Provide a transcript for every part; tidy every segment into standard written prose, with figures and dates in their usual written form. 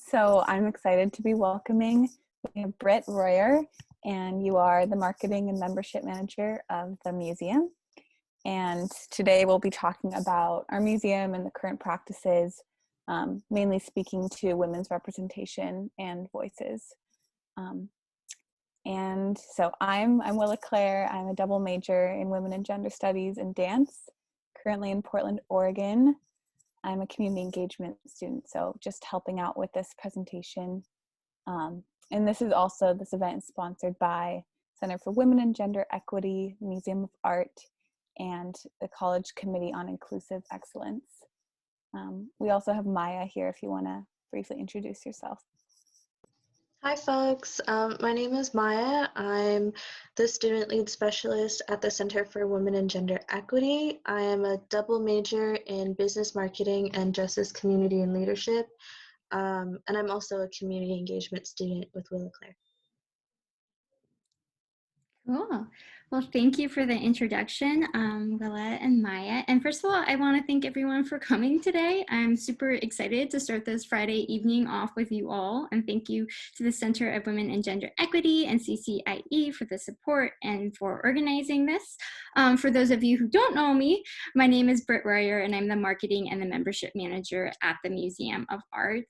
So I'm excited to be welcoming Britt Royer, and you are the Marketing and Membership Manager of the museum. And today we'll be talking about our museum and the current practices, mainly speaking to women's representation and voices. And so I'm Willa Claire. I'm a double major in Women and Gender Studies and Dance, currently in Portland, Oregon. I'm a community engagement student, so just helping out with this presentation. And this event is sponsored by Center for Women and Gender Equity, Museum of Art, and the College Committee on Inclusive Excellence. We also have Maya here if you want to briefly introduce yourself. Hi folks, my name is Maya. I'm the Student Lead Specialist at the Center for Women and Gender Equity. I am a double major in Business Marketing and Justice, Community, and Leadership. And I'm also a Community Engagement student with Willa Claire. Cool. Well, thank you for the introduction, Willa and Maya. And first of all, I want to thank everyone for coming today. I'm super excited to start this Friday evening off with you all. And thank you to the Center of Women and Gender Equity and CCIE for the support and for organizing this. For those of you who don't know me, my name is Britt Royer, and I'm the Marketing and the Membership Manager at the Museum of Art.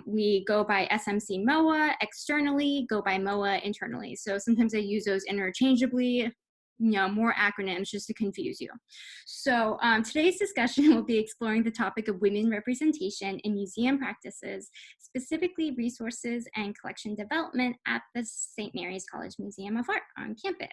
We go by SMCMoA externally, go by MoA internally. So sometimes I use those interchangeably, more acronyms just to confuse you. So today's discussion will be exploring the topic of women representation in museum practices, specifically resources and collection development at the St. Mary's College Museum of Art on campus.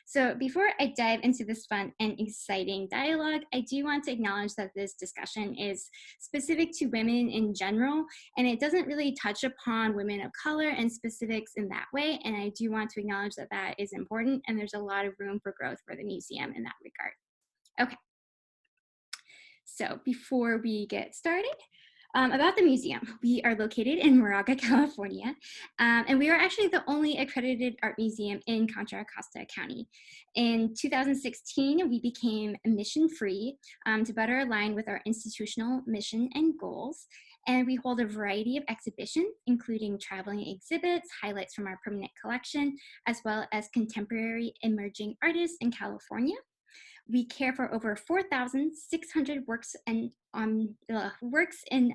So before I dive into this fun and exciting dialogue, I do want to acknowledge that this discussion is specific to women in general, and it doesn't really touch upon women of color and specifics in that way. And I do want to acknowledge that that is important, and there's a lot of room for growth for the museum in that regard. Okay. So before we get started, about the museum, we are located in Moraga, California, and we are actually the only accredited art museum in Contra Costa County. In 2016, we became mission-free to better align with our institutional mission and goals, and we hold a variety of exhibitions, including traveling exhibits, highlights from our permanent collection, as well as contemporary emerging artists in California. We care for over 4,600 works and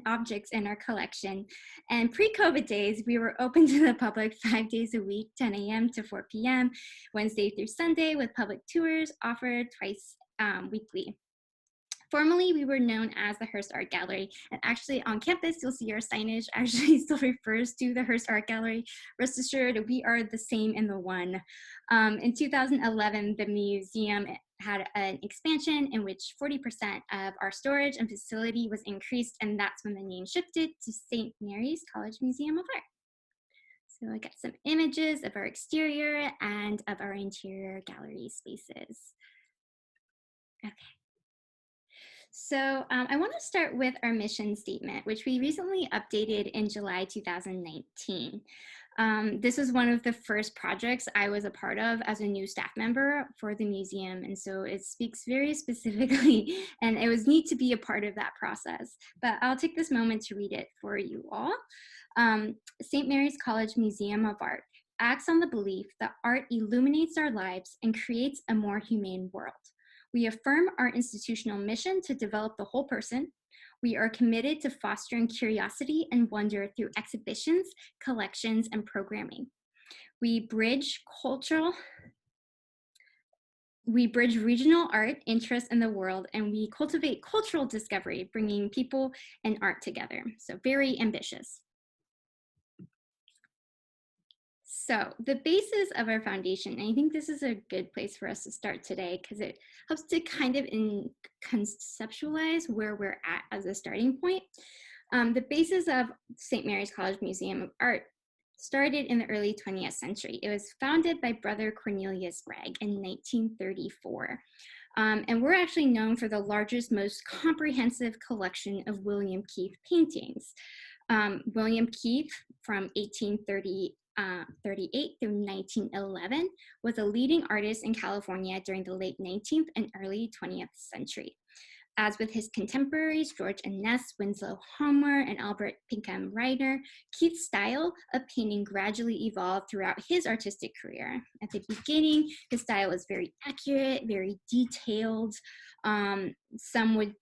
objects in our collection. And pre-COVID days, we were open to the public 5 days a week, 10 a.m. to 4 p.m., Wednesday through Sunday, with public tours offered twice weekly. Formerly, we were known as the Hearst Art Gallery, and actually on campus, you'll see our signage actually still refers to the Hearst Art Gallery. Rest assured, we are the same in the one. In 2011, the museum had an expansion in which 40% of our storage and facility was increased, and that's when the name shifted to St. Mary's College Museum of Art. So I got some images of our exterior and of our interior gallery spaces. Okay. So I want to start with our mission statement, which we recently updated in July 2019. This was one of the first projects I was a part of as a new staff member for the museum, and so it speaks very specifically, and it was neat to be a part of that process. But I'll take this moment to read it for you all. St. Mary's College Museum of Art acts on the belief that art illuminates our lives and creates a more humane world. We affirm our institutional mission to develop the whole person. We are committed to fostering curiosity and wonder through exhibitions, collections, and programming. We bridge regional art interests in the world, and we cultivate cultural discovery, bringing people and art together. So very ambitious. So the basis of our foundation, and I think this is a good place for us to start today because it helps to kind of conceptualize where we're at as a starting point. The basis of St. Mary's College Museum of Art started in the early 20th century. It was founded by Brother Cornelius Gregg in 1934. And we're actually known for the largest, most comprehensive collection of William Keith paintings. William Keith, from 1838 through 1911, was a leading artist in California during the late 19th and early 20th century. As with his contemporaries, George Inness, Winslow Homer, and Albert Pinkham Ryder, Keith's style of painting gradually evolved throughout his artistic career. At the beginning, his style was very accurate, very detailed. Some would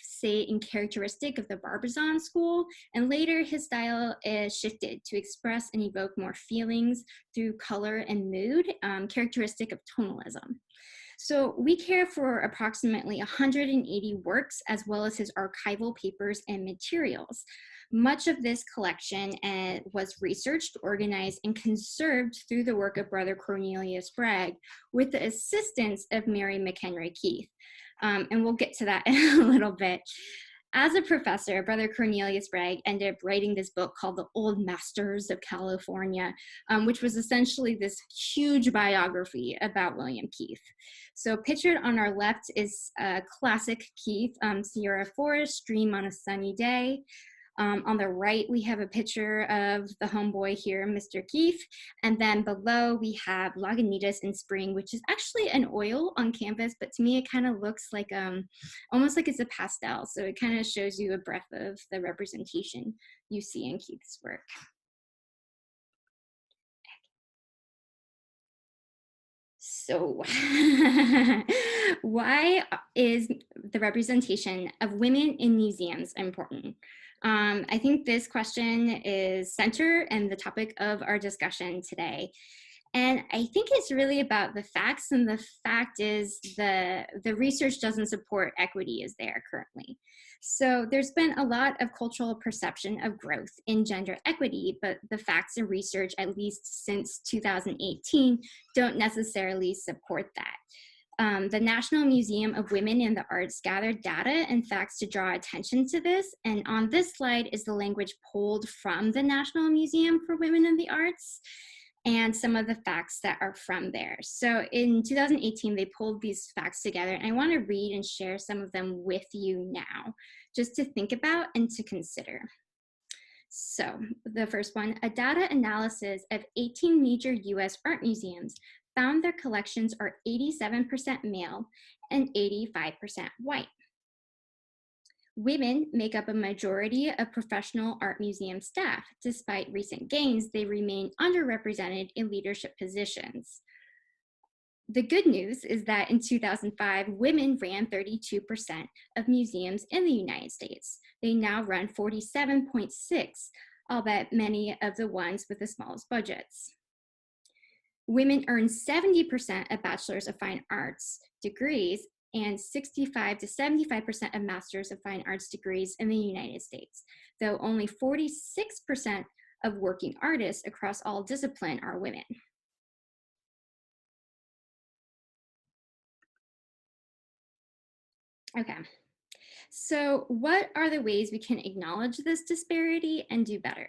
say characteristic of the Barbizon school, and later his style is shifted to express and evoke more feelings through color and mood, characteristic of tonalism. So we care for approximately 180 works, as well as his archival papers and materials. Much of this collection was researched, organized, and conserved through the work of Brother Cornelius Bragg with the assistance of Mary McHenry Keith. And we'll get to that in a little bit. As a professor, Brother Cornelius Bragg ended up writing this book called The Old Masters of California, which was essentially this huge biography about William Keith. So pictured on our left is classic Keith, Sierra Forest, stream on a sunny day. On the right, we have a picture of the homeboy here, Mr. Keith. And then below, we have Lagunitas in spring, which is actually an oil on canvas, but to me, it kind of looks like, almost like it's a pastel. So it kind of shows you a breadth of the representation you see in Keith's work. So why is the representation of women in museums important? I think this question is center and the topic of our discussion today. And I think it's really about the facts, and the fact is the research doesn't support equity is there currently. So there's been a lot of cultural perception of growth in gender equity, but the facts and research, at least since 2018, don't necessarily support that. The National Museum of Women in the Arts gathered data and facts to draw attention to this. And on this slide is the language pulled from the National Museum for Women in the Arts and some of the facts that are from there. So in 2018, they pulled these facts together, and I want to read and share some of them with you now, just to think about and to consider. So the first one, a data analysis of 18 major US art museums found their collections are 87% male and 85% white. Women make up a majority of professional art museum staff. Despite recent gains, they remain underrepresented in leadership positions. The good news is that in 2005, women ran 32% of museums in the United States. They now run 47.6%, albeit many of the ones with the smallest budgets. Women earn 70% of Bachelor's of Fine Arts degrees and 65 to 75% of Master's of Fine Arts degrees in the United States, though only 46% of working artists across all disciplines are women. Okay, so what are the ways we can acknowledge this disparity and do better?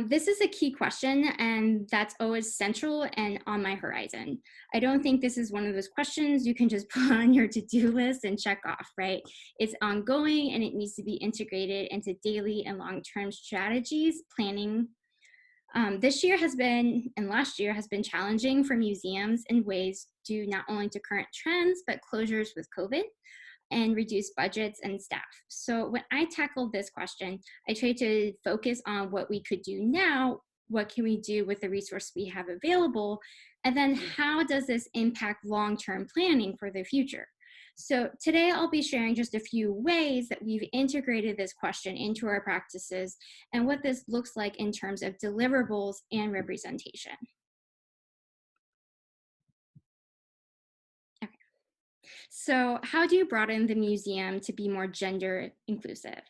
This is a key question, and that's always central and on my horizon. I don't think this is one of those questions you can just put on your to-do list and check off, right? It's ongoing, and it needs to be integrated into daily and long-term strategies, planning. This year has been, and last year has been challenging for museums in ways due not only to current trends, but closures with COVID and reduce budgets and staff. So when I tackled this question, I tried to focus on what we could do now, what can we do with the resource we have available, and then how does this impact long-term planning for the future? So today I'll be sharing just a few ways that we've integrated this question into our practices and what this looks like in terms of deliverables and representation. So how do you broaden the museum to be more gender inclusive?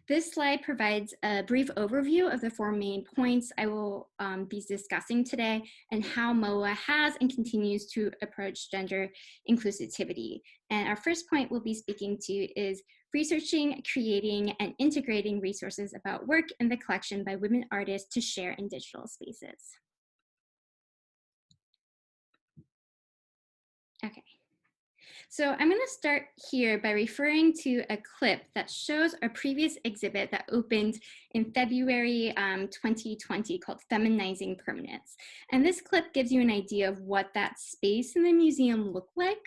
This slide provides a brief overview of the 4 main points I will be discussing today and how MoA has and continues to approach gender inclusivity. And our first point we'll be speaking to is researching, creating, and integrating resources about work in the collection by women artists to share in digital spaces. Okay. So I'm going to start here by referring to a clip that shows a previous exhibit that opened in February 2020 called Feminizing Permanence. And this clip gives you an idea of what that space in the museum looked like.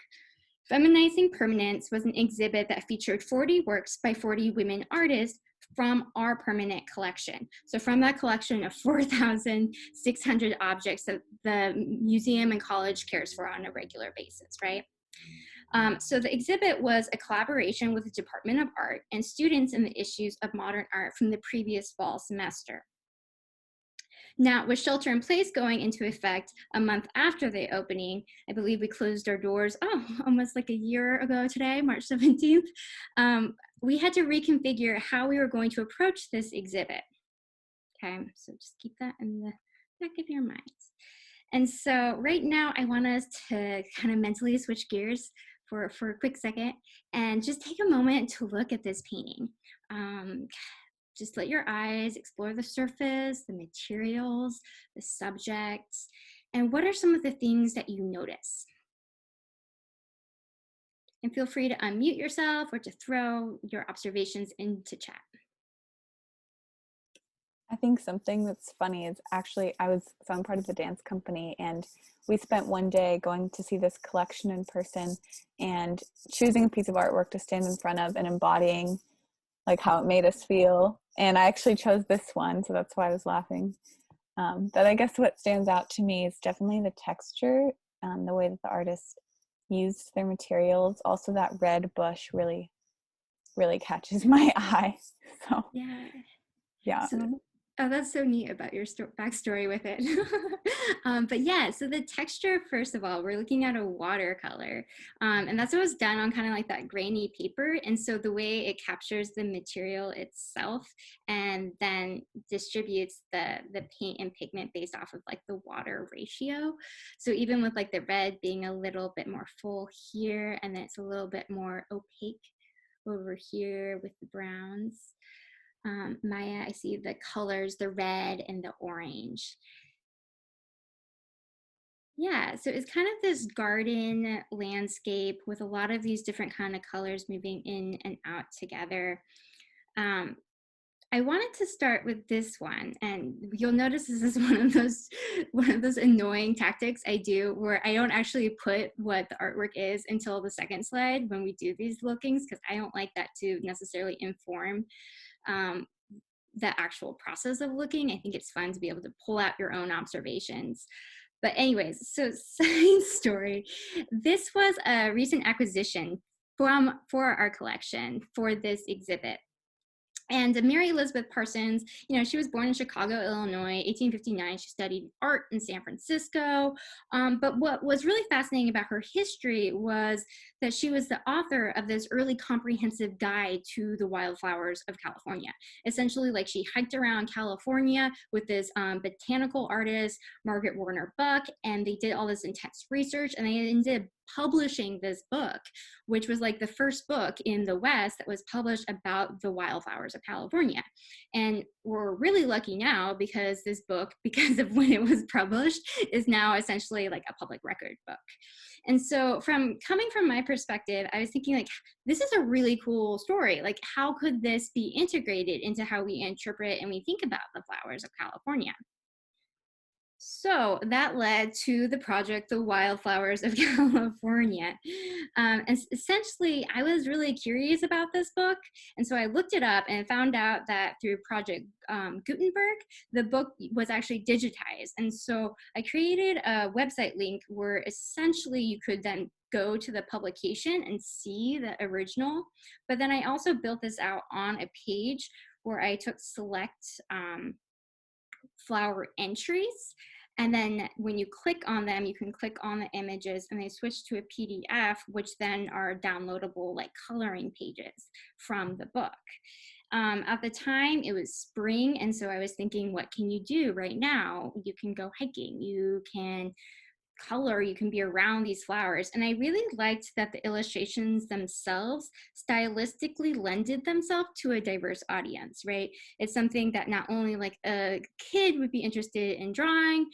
Feminizing Permanence was an exhibit that featured 40 works by 40 women artists from our permanent collection. So from that collection of 4,600 objects that the museum and college cares for on a regular basis, right? So the exhibit was a collaboration with the Department of Art and students in the issues of modern art from the previous fall semester. Now, with shelter in place going into effect a month after the opening, I believe we closed our doors, almost like a year ago today, March 17th, we had to reconfigure how we were going to approach this exhibit. Okay, so just keep that in the back of your minds. And so right now, I want us to kind of mentally switch gears for a quick second and just take a moment to look at this painting. Just let your eyes explore the surface, the materials, the subjects, and what are some of the things that you notice? And feel free to unmute yourself or to throw your observations into chat. I think something that's funny is actually so I'm part of the dance company, and we spent one day going to see this collection in person and choosing a piece of artwork to stand in front of and embodying like how it made us feel. And I actually chose this one, so that's why I was laughing. But I guess what stands out to me is definitely the texture, the way that the artist used their materials. Also that red bush really, really catches my eye. So yeah. So, that's so neat about your backstory with it. But yeah, so the texture, first of all, we're looking at a watercolor, and that's what was done on kind of like that grainy paper. And so the way it captures the material itself and then distributes the paint and pigment based off of like the water ratio. So even with like the red being a little bit more full here, and then it's a little bit more opaque over here with the browns. Maya, I see the colors, the red and the orange. Yeah, so it's kind of this garden landscape with a lot of these different kind of colors moving in and out together. I wanted to start with this one, and you'll notice this is one of those annoying tactics I do where I don't actually put what the artwork is until the second slide when we do these lookings, because I don't like that to necessarily inform the actual process of looking. I think it's fun to be able to pull out your own observations. But anyways, so side story, this was a recent acquisition for our collection for this exhibit. And Mary Elizabeth Parsons, she was born in Chicago, Illinois, 1859. She studied art in San Francisco. But what was really fascinating about her history was that she was the author of this early comprehensive guide to the wildflowers of California. Essentially, like she hiked around California with this botanical artist, Margaret Warner Buck, and they did all this intense research, and they ended up publishing this book, which was like the first book in the West that was published about the wildflowers of California. And we're really lucky now because this book, because of when it was published, is now essentially like a public record book. And so coming from my perspective, I was thinking like, this is a really cool story. Like, how could this be integrated into how we interpret and we think about the flowers of California? So that led to the project, The Wildflowers of California. And essentially, I was really curious about this book. And so I looked it up and found out that through Project Gutenberg, the book was actually digitized. And so I created a website link where essentially you could then go to the publication and see the original. But then I also built this out on a page where I took select flower entries. And then when you click on them, you can click on the images and they switch to a PDF, which then are downloadable like coloring pages from the book. At the time, it was spring. And so I was thinking, what can you do right now? You can go hiking, you can color, you can be around these flowers. And I really liked that the illustrations themselves stylistically lended themselves to a diverse audience, right? It's something that not only like a kid would be interested in drawing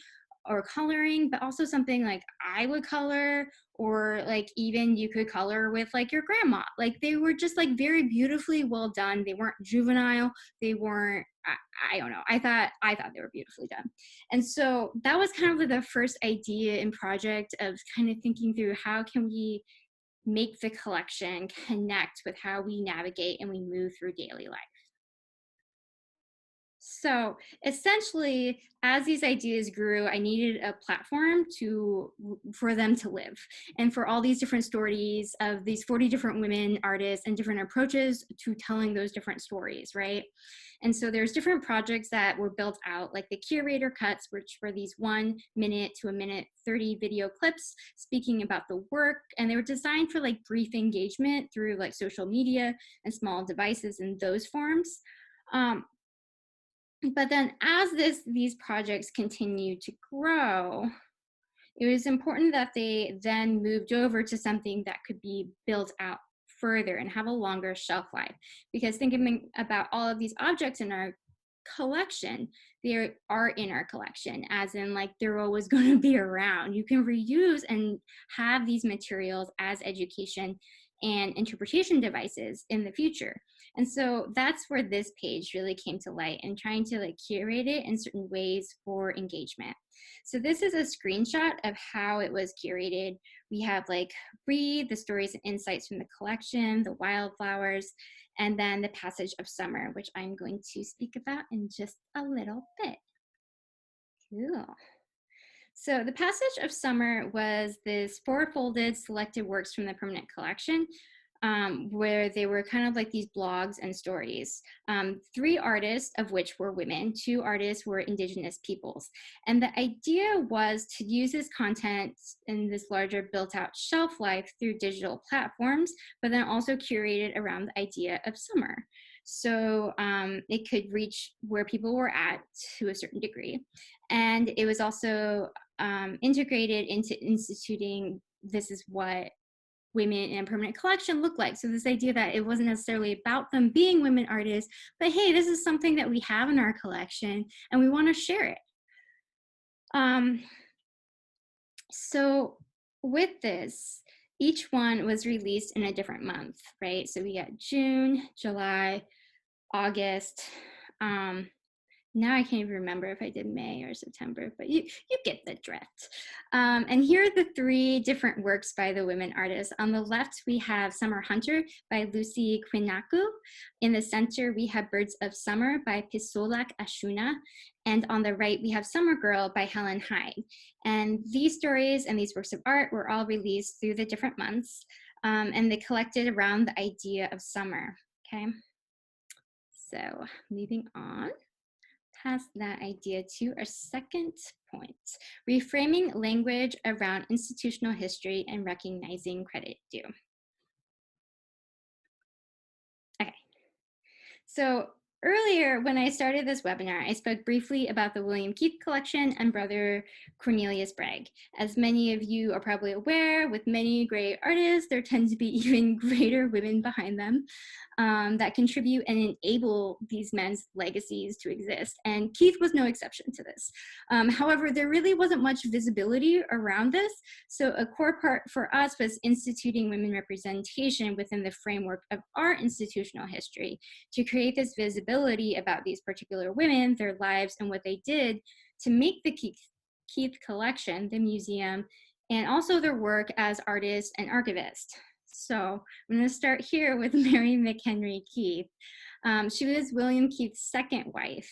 or coloring, but also something like I would color, or like even you could color with like your grandma. Like they were just like very beautifully well done. They weren't juvenile. They weren't, I don't know. I thought they were beautifully done. And so that was kind of the first idea and project of kind of thinking through how can we make the collection connect with how we navigate and we move through daily life. So essentially, as these ideas grew, I needed a platform for them to live, and for all these different stories of these 40 different women artists and different approaches to telling those different stories, right? And so there's different projects that were built out, like the Curator Cuts, which were these 1 minute to 1:30 video clips speaking about the work, and they were designed for like brief engagement through like social media and small devices in those forms. But then as these projects continue to grow, it was important that they then moved over to something that could be built out further and have a longer shelf life. Because thinking about all of these objects in our collection, they are in our collection, as in like they're always going to be around. You can reuse and have these materials as education and interpretation devices in the future. And so that's where this page really came to light, and trying to like curate it in certain ways for engagement. So this is a screenshot of how it was curated. We have like read the stories and insights from the collection, the wildflowers, and then the passage of summer, which I'm going to speak about in just a little bit. Cool. So the passage of summer was this 4-folded selected works from the permanent collection, where they were kind of like these blogs and stories. 3 artists, of which were women, 2 artists were indigenous peoples. And the idea was to use this content in this larger built out shelf life through digital platforms, but then also curated around the idea of summer. So it could reach where people were at to a certain degree. And it was also integrated into instituting, this is what women in a permanent collection look like. So this idea that it wasn't necessarily about them being women artists, but hey, this is something that we have in our collection and we want to share it. So with this, each one was released in a different month, right? So we got June, July, August. Now I can't even remember if I did May or September, but you get the drift. And here are the 3 different works by the women artists. On the left, we have Summer Hunter by Lucy Quinaku. In the center, we have Birds of Summer by Pisolak Ashuna. And on the right, we have Summer Girl by Helen Hyde. And these stories and these works of art were all released through the different months, and they collected around the idea of summer, okay? So moving on past that idea to our second point, reframing language around institutional history and recognizing credit due. Okay, so earlier when I started this webinar, I spoke briefly about the William Keith collection and Brother Cornelius Bragg. As many of you are probably aware, with many great artists, there tend to be even greater women behind them that contribute and enable these men's legacies to exist. And Keith was no exception to this. However, there really wasn't much visibility around this. So a core part for us was instituting women representation within the framework of our institutional history to create this visibility about these particular women, their lives, and what they did to make the Keith collection, the museum, and also their work as artists and archivists. So I'm going to start here with Mary McHenry Keith. She was William Keith's second wife.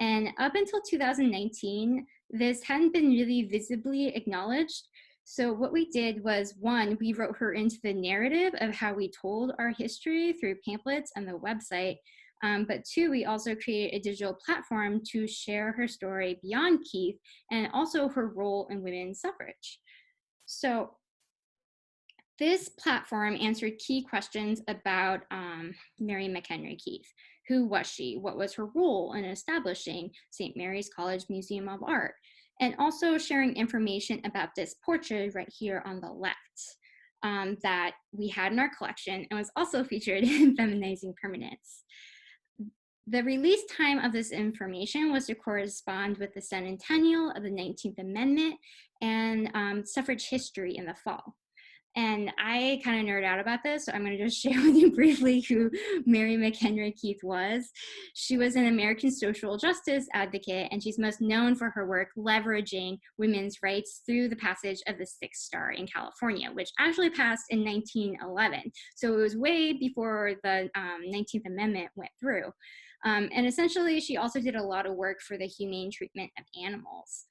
And up until 2019, this hadn't been really visibly acknowledged. So what we did was, 1, we wrote her into the narrative of how we told our history through pamphlets and the website. But 2, we also created a digital platform to share her story beyond Keith and also her role in women's suffrage. So this platform answered key questions about Mary McHenry Keith. Who was she? What was her role in establishing St. Mary's College Museum of Art? And also sharing information about this portrait right here on the left that we had in our collection and was also featured in Feminizing Permanence. The release time of this information was to correspond with the centennial of the 19th Amendment and suffrage history in the fall. And I kind of nerd out about this, so I'm going to just share with you briefly who Mary McHenry Keith was. She was an American social justice advocate, and she's most known for her work leveraging women's rights through the passage of the Sixth Star in California, which actually passed in 1911. So it was way before the 19th Amendment went through. And essentially, she also did a lot of work for the humane treatment of animals.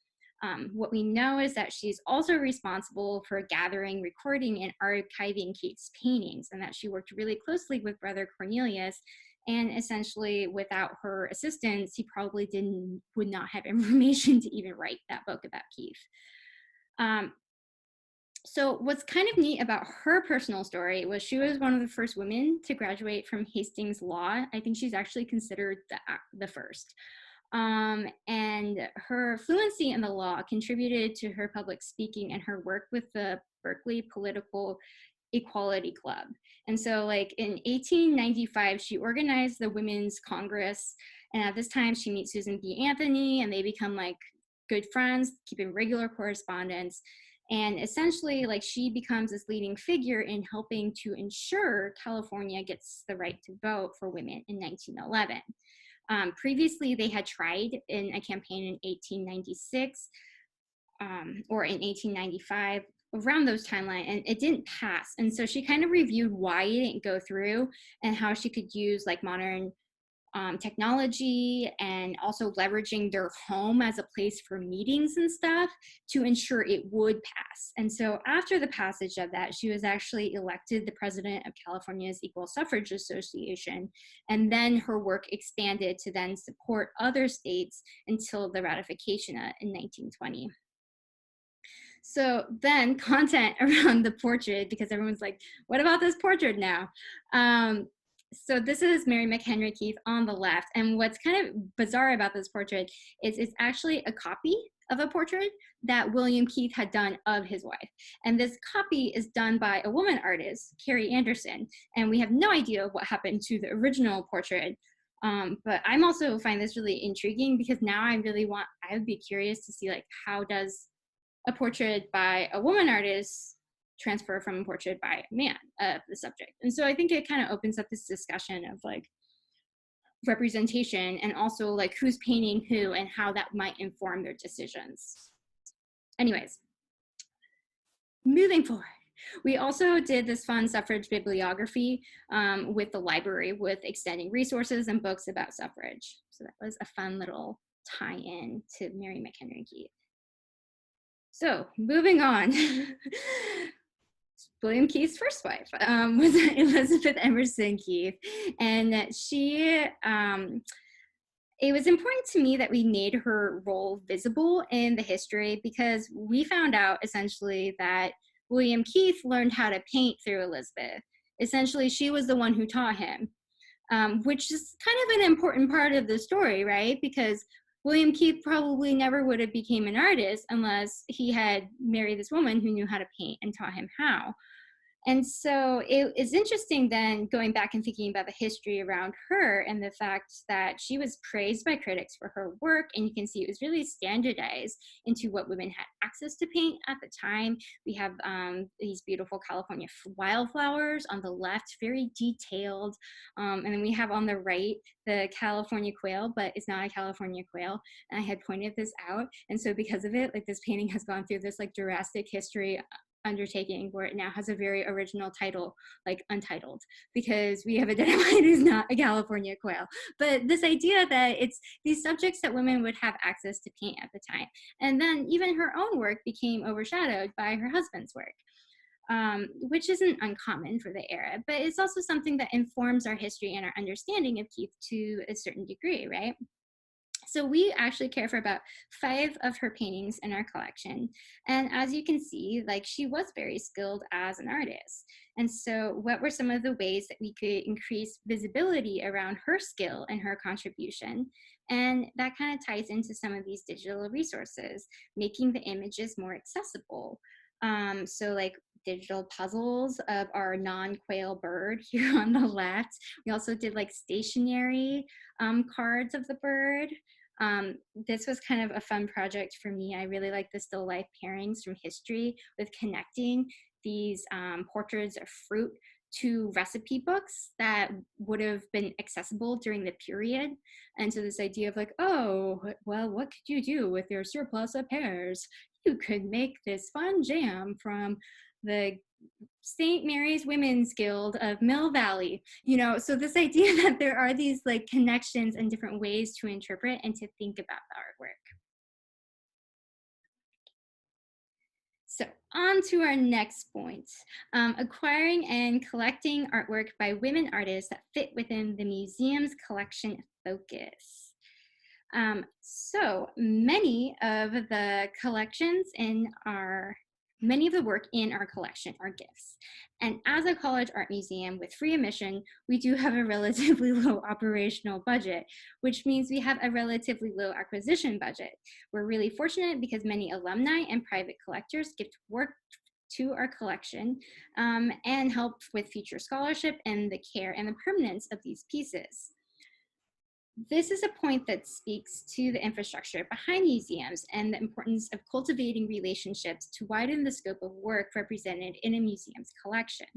What we know is that she's also responsible for gathering, recording, and archiving Keith's paintings, and that she worked really closely with Brother Cornelius. And essentially, without her assistance, he probably would not have information to even write that book about Keith. So what's kind of neat about her personal story was she was one of the first women to graduate from Hastings Law. I think she's actually considered the first. And her fluency in the law contributed to her public speaking and her work with the Berkeley Political Equality Club. And so like in 1895, she organized the Women's Congress. And at this time she meets Susan B. Anthony and they become like good friends, keeping regular correspondence. And essentially like she becomes this leading figure in helping to ensure California gets the right to vote for women in 1911. Previously, they had tried in a campaign in 1896 or in 1895, around those timelines, and it didn't pass. And so she kind of reviewed why it didn't go through and how she could use like modern technology and also leveraging their home as a place for meetings and stuff to ensure it would pass. And so after the passage of that, she was actually elected the president of California's Equal Suffrage Association. And then her work expanded to then support other states until the ratification in 1920. So then content around the portrait, because everyone's like, what about this portrait now? So this is Mary McHenry Keith on the left. And what's kind of bizarre about this portrait is it's actually a copy of a portrait that William Keith had done of his wife. And this copy is done by a woman artist, Carrie Anderson. And we have no idea what happened to the original portrait. But I'm also find this really intriguing because now I would be curious to see like, how does a portrait by a woman artist transfer from a portrait by a man of the subject? And so I think it kind of opens up this discussion of like representation and also like who's painting who and how that might inform their decisions. Anyways, moving forward. We also did this fun suffrage bibliography with the library with extending resources and books about suffrage. So that was a fun little tie-in to Mary McHenry Keith. So moving on. William Keith's first wife was Elizabeth Emerson Keith, and it was important to me that we made her role visible in the history because we found out essentially that William Keith learned how to paint through Elizabeth. Essentially, she was the one who taught him, which is kind of an important part of the story, right? Because William Keith probably never would have became an artist unless he had married this woman who knew how to paint and taught him how. And so it is interesting then going back and thinking about the history around her and the fact that she was praised by critics for her work. And you can see it was really standardized into what women had access to paint at the time. We have these beautiful California wildflowers on the left, very detailed. And then we have on the right, the California quail, but it's not a California quail. And I had pointed this out. And so because of it, like this painting has gone through this like Jurassic history undertaking where it now has a very original title, like Untitled, because we have identified as not a California quail. But this idea that it's these subjects that women would have access to paint at the time. And then even her own work became overshadowed by her husband's work. Which isn't uncommon for the era, but it's also something that informs our history and our understanding of Keith to a certain degree, right? So we actually care for about 5 of her paintings in our collection. And as you can see, like she was very skilled as an artist. And so what were some of the ways that we could increase visibility around her skill and her contribution? And that kind of ties into some of these digital resources, making the images more accessible. So like digital puzzles of our non-quail bird here on the left. We also did like stationary cards of the bird. This was kind of a fun project for me. I really like the still life pairings from history with connecting these portraits of fruit to recipe books that would have been accessible during the period. And so this idea of like, oh, well, what could you do with your surplus of pears? You could make this fun jam from the St. Mary's Women's Guild of Mill Valley, you know, so this idea that there are these like connections and different ways to interpret and to think about the artwork. So on to our next point, acquiring and collecting artwork by women artists that fit within the museum's collection focus. So many of the collections in many of the work in our collection are gifts. And as a college art museum with free admission, we do have a relatively low operational budget, which means we have a relatively low acquisition budget. We're really fortunate because many alumni and private collectors gift work to our collection and help with future scholarship and the care and the permanence of these pieces. This is a point that speaks to the infrastructure behind museums and the importance of cultivating relationships to widen the scope of work represented in a museum's collection.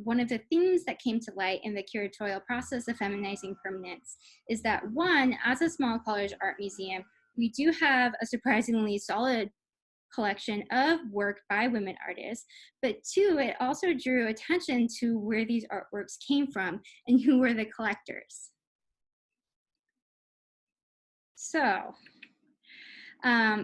One of the themes that came to light in the curatorial process of Feminizing Permanence is that one, as a small college art museum, we do have a surprisingly solid collection of work by women artists, but two, it also drew attention to where these artworks came from and who were the collectors. So,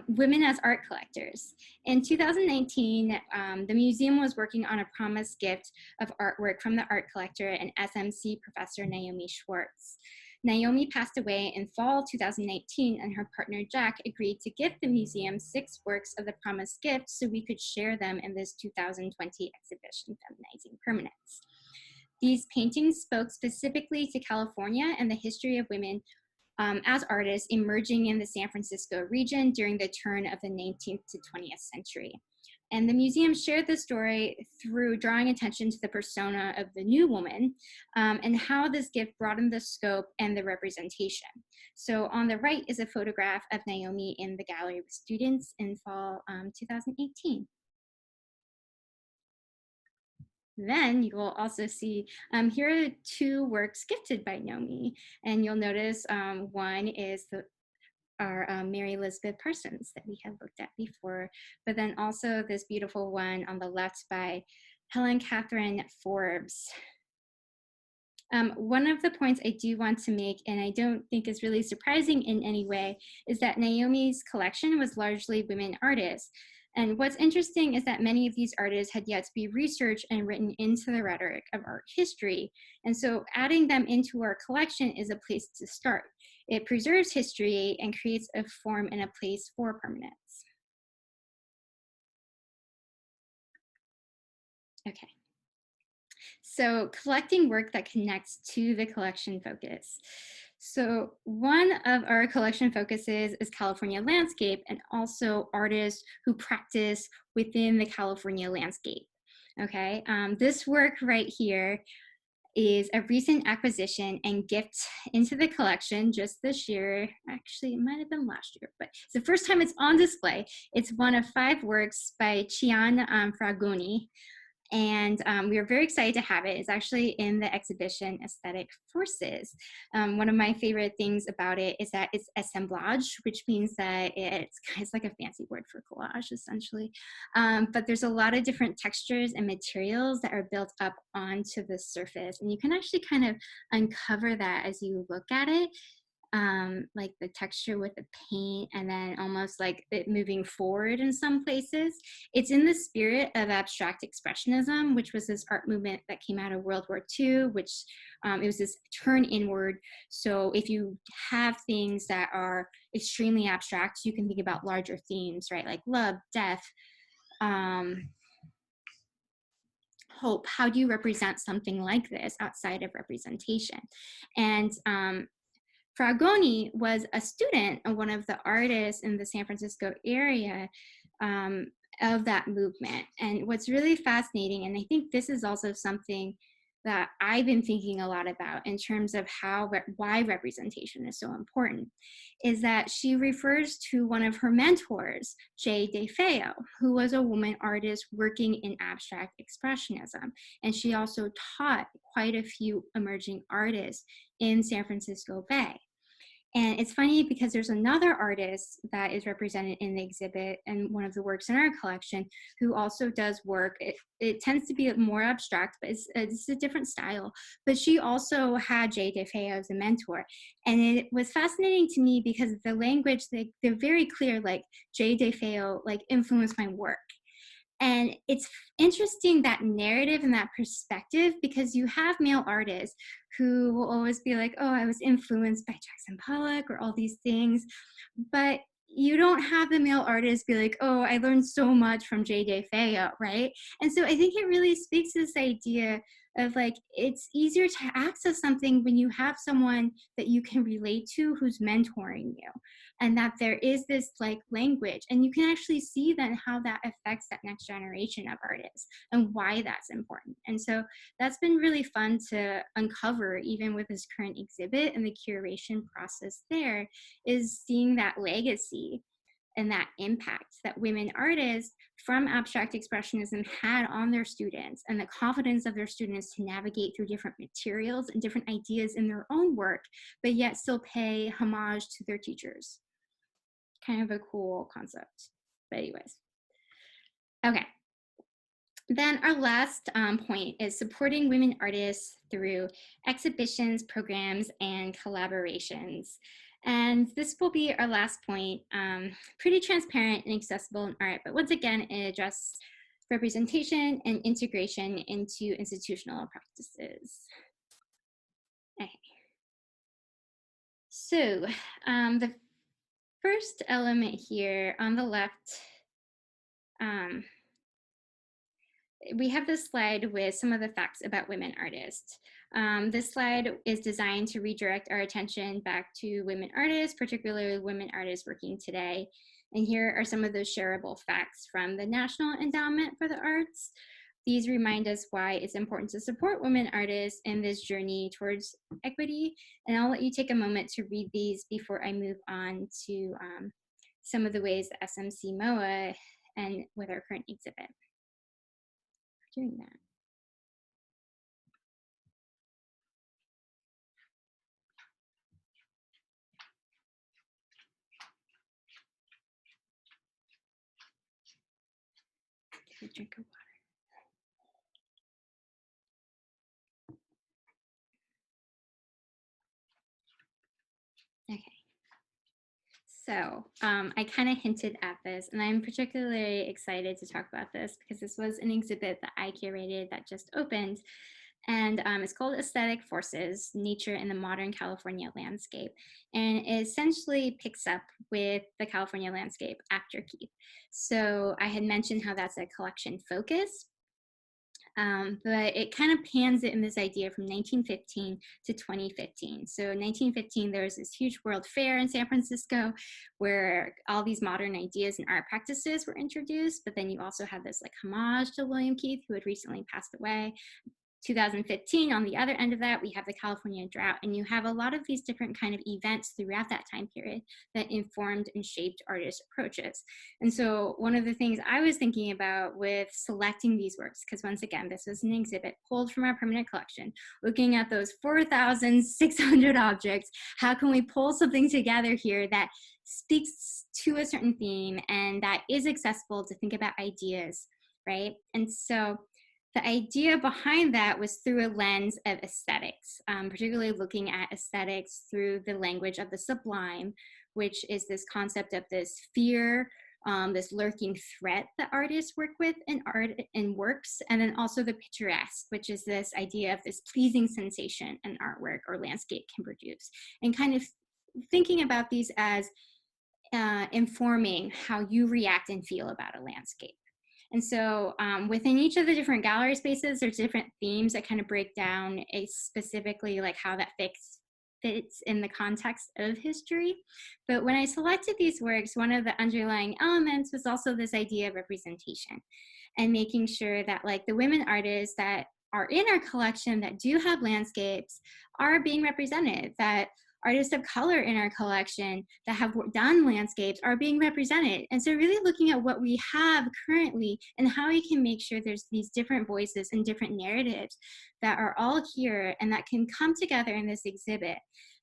women as art collectors. In 2019, the museum was working on a promised gift of artwork from the art collector and SMC professor Naomi Schwartz. Naomi passed away in fall 2019, and her partner Jack agreed to give the museum 6 works of the promised gift so we could share them in this 2020 exhibition, Feminizing Permanence. These paintings spoke specifically to California and the history of women as artists emerging in the San Francisco region during the turn of the 19th to 20th century. And the museum shared the story through drawing attention to the persona of the new woman and how this gift broadened the scope and the representation. So on the right is a photograph of Naomi in the gallery with students in fall 2018. Then you will also see, here are 2 works gifted by Naomi. And you'll notice one is our Mary Elizabeth Parsons that we have looked at before, but then also this beautiful one on the left by Helen Catherine Forbes. One of the points I do want to make, and I don't think is really surprising in any way, is that Naomi's collection was largely women artists. And what's interesting is that many of these artists had yet to be researched and written into the rhetoric of art history. And so adding them into our collection is a place to start. It preserves history and creates a form and a place for permanence. Okay. So collecting work that connects to the collection focus. So one of our collection focuses is California landscape and also artists who practice within the California landscape. Okay, this work right here is a recent acquisition and gift into the collection just this year. Actually, it might have been last year, but it's the first time it's on display. It's one of 5 works by Cian Fragoni. And we are very excited to have it. It's actually in the exhibition Aesthetic Forces. One of my favorite things about it is that it's assemblage, which means that it's like a fancy word for collage, essentially. But there's a lot of different textures and materials that are built up onto the surface. And you can actually kind of uncover that as you look at it. Like the texture with the paint and then almost like it moving forward in some places. It's in the spirit of abstract expressionism, which was this art movement that came out of World War II, which it was this turn inward. So if you have things that are extremely abstract, you can think about larger themes, right? Like love, death, hope. How do you represent something like this outside of representation? And Fragoni was a student of one of the artists in the San Francisco area of that movement. And what's really fascinating, and I think this is also something that I've been thinking a lot about in terms of why representation is so important is that she refers to one of her mentors, Jay DeFeo, who was a woman artist working in abstract expressionism. And she also taught quite a few emerging artists in San Francisco Bay. And it's funny because there's another artist that is represented in the exhibit and one of the works in our collection who also does work. It tends to be more abstract, but it's a different style. But she also had Jay DeFeo as a mentor. And it was fascinating to me because the language, they're very clear, like Jay DeFeo like influenced my work. And it's interesting, that narrative and that perspective, because you have male artists who will always be like, oh, I was influenced by Jackson Pollock or all these things. But you don't have the male artists be like, oh, I learned so much from Jay DeFeo, right? And so I think it really speaks to this idea of like, it's easier to access something when you have someone that you can relate to who's mentoring you, and that there is this like language, and you can actually see then how that affects that next generation of artists and why that's important. And so that's been really fun to uncover, even with this current exhibit and the curation process there, is seeing that legacy and that impact that women artists from abstract expressionism had on their students, and the confidence of their students to navigate through different materials and different ideas in their own work, but yet still pay homage to their teachers. Kind of a cool concept. But anyways, okay. Then our last point is supporting women artists through exhibitions, programs, and collaborations. And this will be our last point. Pretty transparent and accessible in art, but once again, it addresses representation and integration into institutional practices. Okay. So the first element here on the left, we have this slide with some of the facts about women artists. This slide is designed to redirect our attention back to women artists, particularly women artists working today. And here are some of those shareable facts from the National Endowment for the Arts. These remind us why it's important to support women artists in this journey towards equity. And I'll let you take a moment to read these before I move on to some of the ways that SMCMoA and with our current exhibit doing that. Take a drink of water. Okay. So I kind of hinted at this, and I'm particularly excited to talk about this because this was an exhibit that I curated that just opened. And it's called Aesthetic Forces, Nature in the Modern California Landscape. And it essentially picks up with the California landscape after Keith. So I had mentioned how that's a collection focus, but it kind of pans it in this idea from 1915 to 2015. So in 1915, there was this huge World Fair in San Francisco where all these modern ideas and art practices were introduced, but then you also had this like homage to William Keith, who had recently passed away. 2015, on the other end of that, we have the California drought, and you have a lot of these different kind of events throughout that time period that informed and shaped artist approaches. And so one of the things I was thinking about with selecting these works, because once again, this was an exhibit pulled from our permanent collection, looking at those 4,600 objects, how can we pull something together here that speaks to a certain theme and that is accessible to think about ideas, right? And so the idea behind that was through a lens of aesthetics, particularly looking at aesthetics through the language of the sublime, which is this concept of this fear, this lurking threat that artists work with in art and works, and then also the picturesque, which is this idea of this pleasing sensation an artwork or landscape can produce, and kind of thinking about these as informing how you react and feel about a landscape. And so within each of the different gallery spaces, there's different themes that kind of break down specifically like how that fits in the context of history. But when I selected these works, one of the underlying elements was also this idea of representation and making sure that like the women artists that are in our collection that do have landscapes are being represented, that artists of color in our collection that have done landscapes are being represented. And so really looking at what we have currently and how we can make sure there's these different voices and different narratives that are all here and that can come together in this exhibit.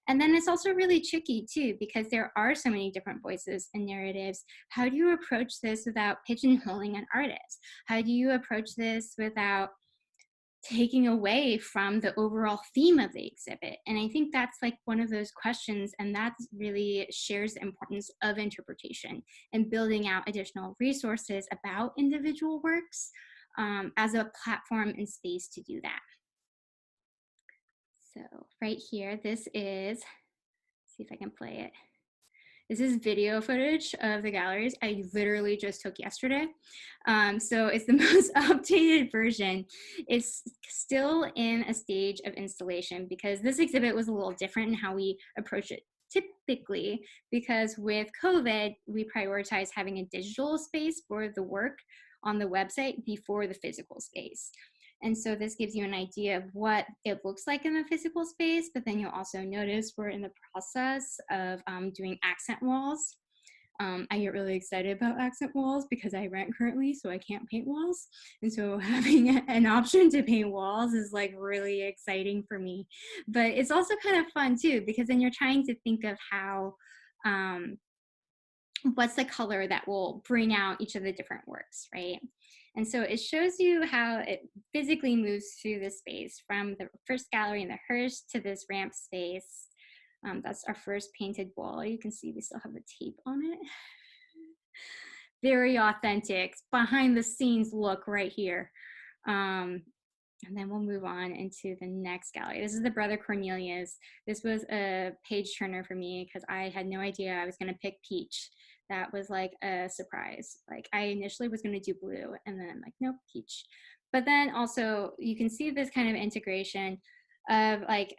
And then it's also really tricky too, because there are so many different voices and narratives. How do you approach this without pigeonholing an artist? How do you approach this without taking away from the overall theme of the exhibit? And I think that's like one of those questions, and that really shares the importance of interpretation and building out additional resources about individual works as a platform and space to do that. So right here, this is, see if I can play it. This is video footage of the galleries I literally just took yesterday. So it's the most updated version. It's still in a stage of installation because this exhibit was a little different in how we approach it typically, because with COVID, we prioritize having a digital space for the work on the website before the physical space. And so this gives you an idea of what it looks like in the physical space, but then you'll also notice we're in the process of doing accent walls. I get really excited about accent walls because I rent currently, so I can't paint walls. And so having an option to paint walls is like really exciting for me. But it's also kind of fun too, because then you're trying to think of how, what's the color that will bring out each of the different works, right? And so it shows you how it physically moves through the space from the first gallery in the Hirsch to this ramp space. That's our first painted wall. You can see we still have the tape on it. Very authentic, behind the scenes look right here. And then we'll move on into the next gallery. This is the Brother Cornelius. This was a page turner for me because I had no idea I was gonna pick peach. That was like a surprise. Like I initially was gonna do blue and then I'm like, nope, peach. But then also you can see this kind of integration of like,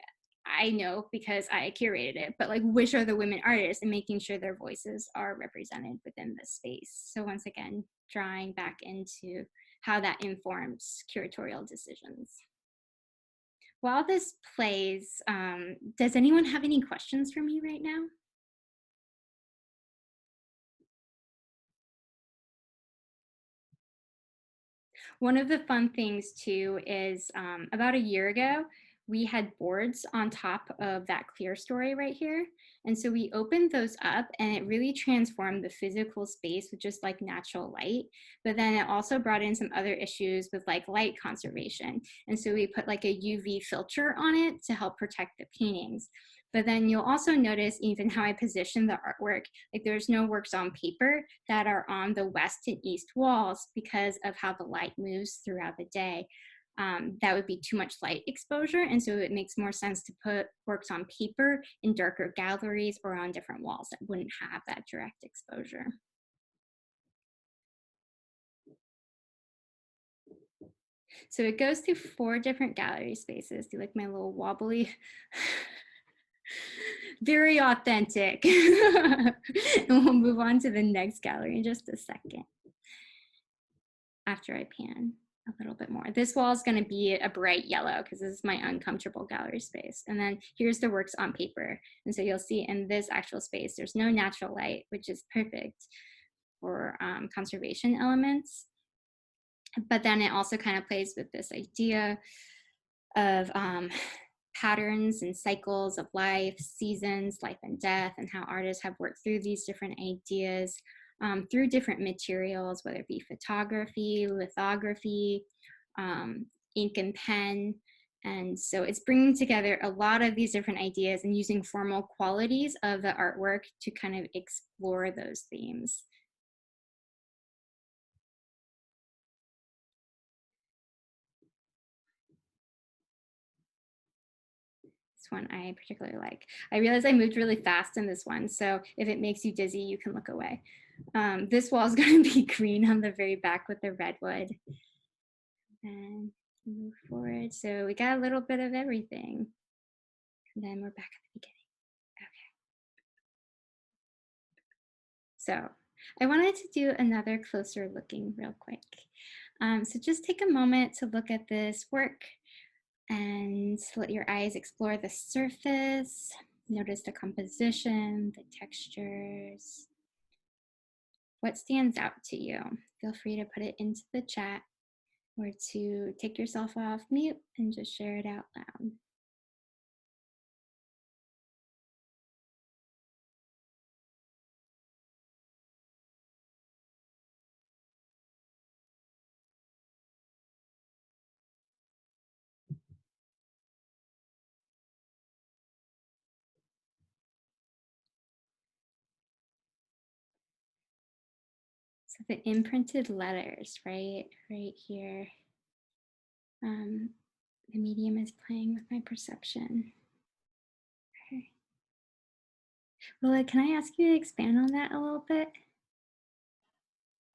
I know because I curated it, but like which are the women artists and making sure their voices are represented within this space. So once again, drawing back into how that informs curatorial decisions. While this plays, does anyone have any questions for me right now? One of the fun things too is about a year ago, we had boards on top of that clear story right here. And so we opened those up and it really transformed the physical space with just like natural light. But then it also brought in some other issues with like light conservation. And so we put like a UV filter on it to help protect the paintings. But then you'll also notice even how I position the artwork, like there's no works on paper that are on the west and east walls because of how the light moves throughout the day. That would be too much light exposure. And so it makes more sense to put works on paper in darker galleries or on different walls that wouldn't have that direct exposure. So it goes through 4 different gallery spaces. Do you like my little wobbly? Very authentic. And we'll move on to the next gallery in just a second after I pan a little bit more. This wall is going to be a bright yellow because this is my uncomfortable gallery space. And then here's the works on paper. And so you'll see in this actual space, there's no natural light, which is perfect for conservation elements. But then it also kind of plays with this idea of patterns and cycles of life, seasons, life and death, and how artists have worked through these different ideas through different materials, whether it be photography, lithography, ink and pen. And so it's bringing together a lot of these different ideas and using formal qualities of the artwork to kind of explore those themes. One I particularly like. I realize I moved really fast in this one, so if it makes you dizzy, you can look away. This wall is going to be green on the very back with the redwood. And move forward. So we got a little bit of everything. And then we're back at the beginning. Okay. So I wanted to do another closer looking real quick. So just take a moment to look at this work and let your eyes explore the surface. Notice the composition, the textures. What stands out to you? Feel free to put it into the chat or to take yourself off mute and just share it out loud. So the imprinted letters, right here. The medium is playing with my perception. Okay. Willa, can I ask you to expand on that a little bit?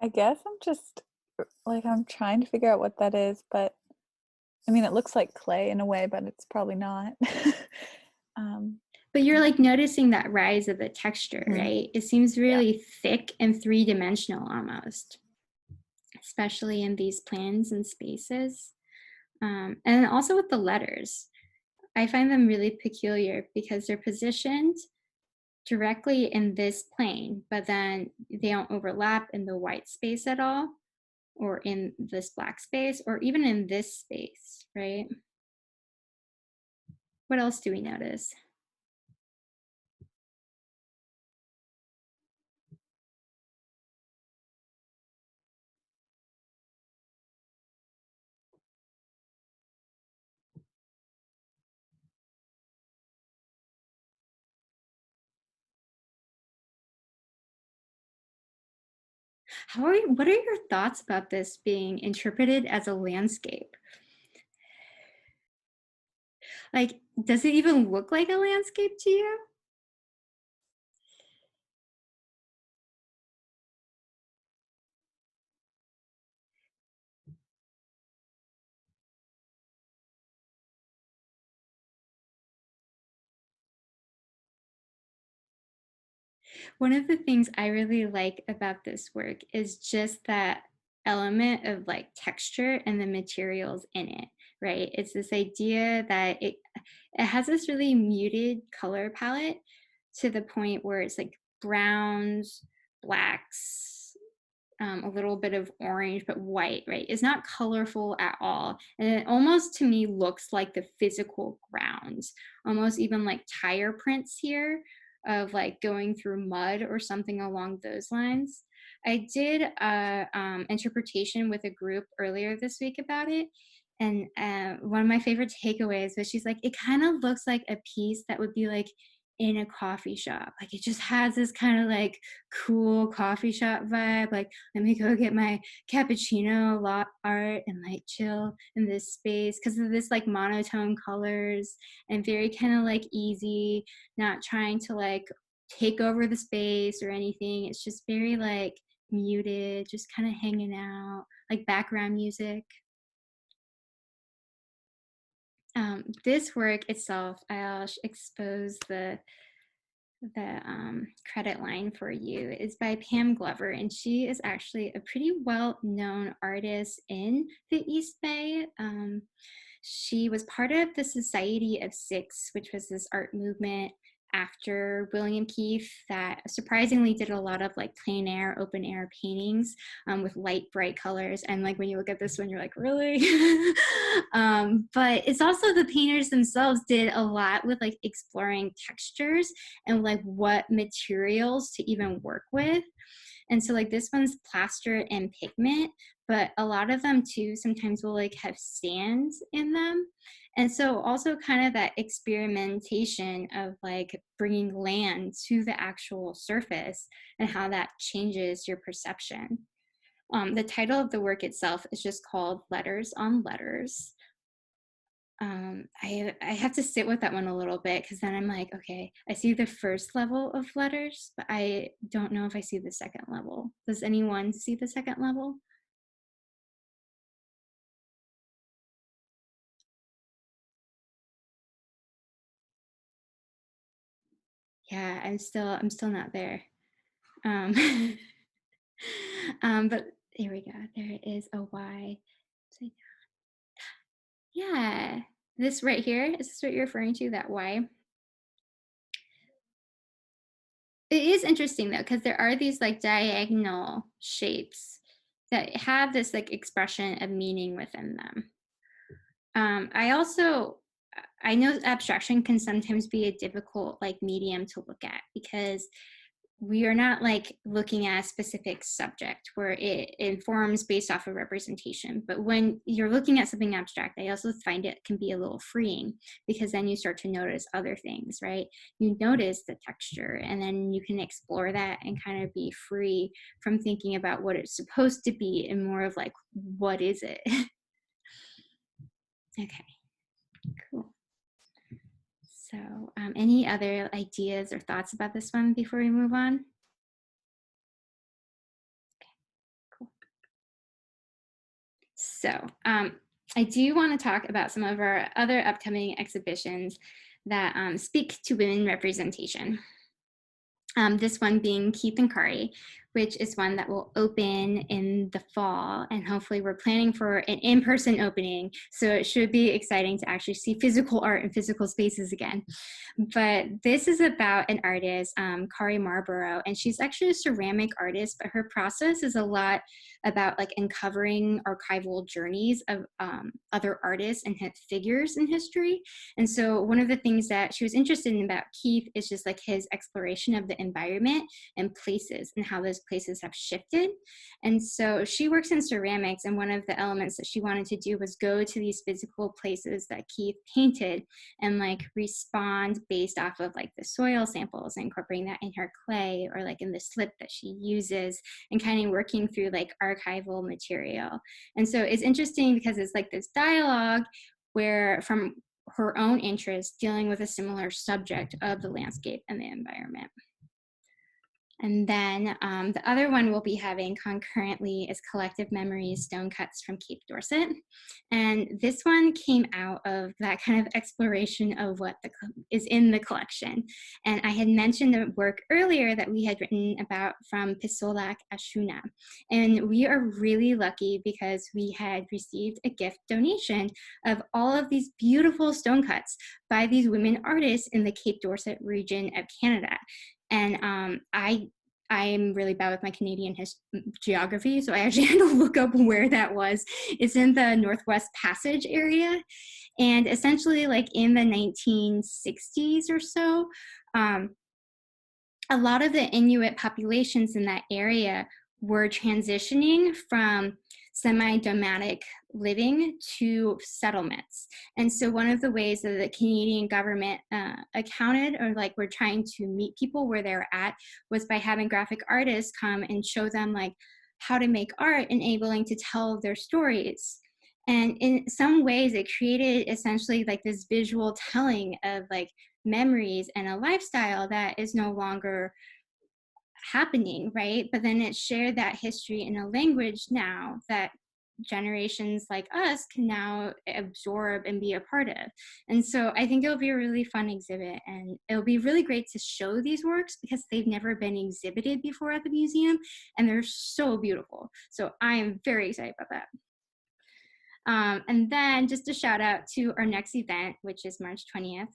I guess I'm just like, I'm trying to figure out what that is, but I mean, it looks like clay in a way, but it's probably not. But you're like noticing that rise of the texture, right? It seems really thick and three-dimensional almost, especially in these plans and spaces. And also with the letters, I find them really peculiar because they're positioned directly in this plane, but then they don't overlap in the white space at all, or in this black space, or even in this space, right? What else do we notice? What are your thoughts about this being interpreted as a landscape? Like, does it even look like a landscape to you? One of the things I really like about this work is just that element of like texture and the materials in it, right? It's this idea that it has this really muted color palette to the point where it's like browns, blacks, a little bit of orange, but white, right? It's not colorful at all. And it almost to me looks like the physical grounds, almost even like tire prints here of like going through mud or something along those lines. I did a interpretation with a group earlier this week about it. And one of my favorite takeaways was she's like, it kind of looks like a piece that would be like in a coffee shop. Like it just has this kind of like cool coffee shop vibe. Like, let me go get my cappuccino lot art and like chill in this space because of this like monotone colors and very kind of like easy, not trying to like take over the space or anything. It's just very like muted, just kind of hanging out, like background music. This work itself, I'll expose the credit line for you, is by Pam Glover, and she is actually a pretty well-known artist in the East Bay. She was part of the Society of Six, which was this art movement after William Keith that surprisingly did a lot of like plein air, open air paintings with light, bright colors. And like when you look at this one, you're like, really? But it's also the painters themselves did a lot with like exploring textures and like what materials to even work with. And so like this one's plaster and pigment, but a lot of them too sometimes will like have stands in them. And so also kind of that experimentation of like bringing land to the actual surface and how that changes your perception. The title of the work itself is just called Letters on Letters. I have to sit with that one a little bit because then I'm like, okay, I see the first level of letters, but I don't know if I see the second level. Does anyone see the second level? Yeah, I'm still not there. Um, but There we go. There is a Y. Yeah, this right here, is this what you're referring to, that Y? It is interesting though, because there are these like diagonal shapes that have this like expression of meaning within them. I know abstraction can sometimes be a difficult like medium to look at, because we are not like looking at a specific subject where it informs based off of representation. But when you're looking at something abstract, I also find it can be a little freeing, because then you start to notice other things, right? You notice the texture, and then you can explore that and kind of be free from thinking about what it's supposed to be and more of like, what is it? Okay, cool. So any other ideas or thoughts about this one before we move on? Cool. So I do want to talk about some of our other upcoming exhibitions that speak to women representation. This one being Keith and Kari, which is one that will open in the fall, and hopefully we're planning for an in-person opening, so it should be exciting to actually see physical art in physical spaces again. But this is about an artist, Kari Marlborough, and she's actually a ceramic artist, but her process is a lot about like uncovering archival journeys of other artists and figures in history. And so one of the things that she was interested in about Keith is just like his exploration of the environment and places and how those places have shifted. And so she works in ceramics, and one of the elements that she wanted to do was go to these physical places that Keith painted and like respond based off of like the soil samples, incorporating that in her clay or like in the slip that she uses, and kind of working through like archival material. And so it's interesting because it's like this dialogue where from her own interest dealing with a similar subject of the landscape and the environment. And then the other one we'll be having concurrently is Collective Memories Stone Cuts from Cape Dorset. And this one came out of that kind of exploration of what is in the collection. And I had mentioned the work earlier that we had written about from Pisolak Ashuna. And we are really lucky because we had received a gift donation of all of these beautiful stone cuts by these women artists in the Cape Dorset region of Canada. And I'm really bad with my Canadian geography, so I actually had to look up where that was. It's in the Northwest Passage area. And essentially, like in the 1960s or so, a lot of the Inuit populations in that area were transitioning from semi-nomadic living to settlements. And so one of the ways that the Canadian government accounted, or like were trying to meet people where they're at, was by having graphic artists come and show them like how to make art, enabling to tell their stories. And in some ways it created essentially like this visual telling of like memories and a lifestyle that is no longer happening, right? But then it shared that history in a language now that generations like us can now absorb and be a part of. And so I think it'll be a really fun exhibit, and it'll be really great to show these works because they've never been exhibited before at the museum, and they're so beautiful. So I am very excited about that. And then just a shout out to our next event, which is March 20th.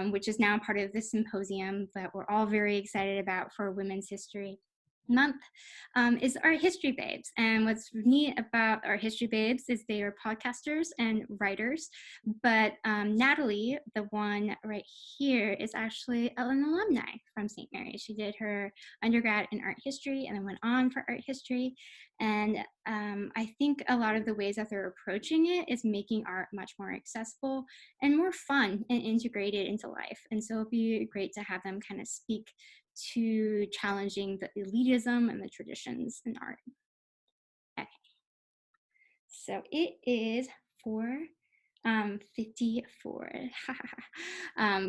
Which is now part of the symposium that we're all very excited about for Women's History Month, is our History Babes. And what's neat about our History Babes is they are podcasters and writers, but Natalie, the one right here, is actually an alumni from St. Mary's. She did her undergrad in art history and then went on for art history. And I think a lot of the ways that they're approaching it is making art much more accessible and more fun and integrated into life. And so it'll be great to have them kind of speak to challenging the elitism and the traditions in art. Okay. So it is 4:54,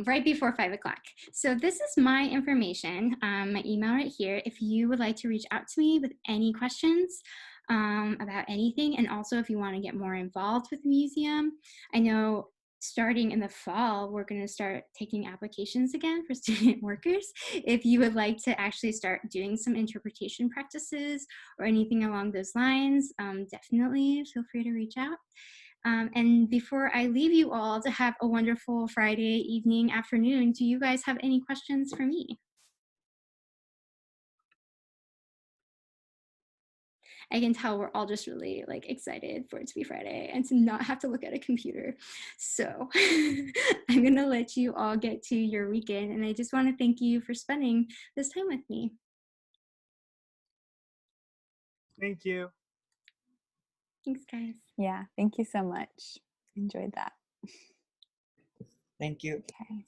right before 5 o'clock. So this is my information, my email right here. If you would like to reach out to me with any questions about anything, and also if you want to get more involved with the museum, I know starting in the fall, we're going to start taking applications again for student workers. If you would like to actually start doing some interpretation practices or anything along those lines, definitely feel free to reach out. And before I leave you all to have a wonderful Friday evening, afternoon, do you guys have any questions for me? I can tell we're all just really like excited for it to be Friday and to not have to look at a computer. So I'm gonna let you all get to your weekend, and I just want to thank you for spending this time with me. Thank you. Thanks, guys. Yeah, thank you so much. Enjoyed that. Thank you. Okay.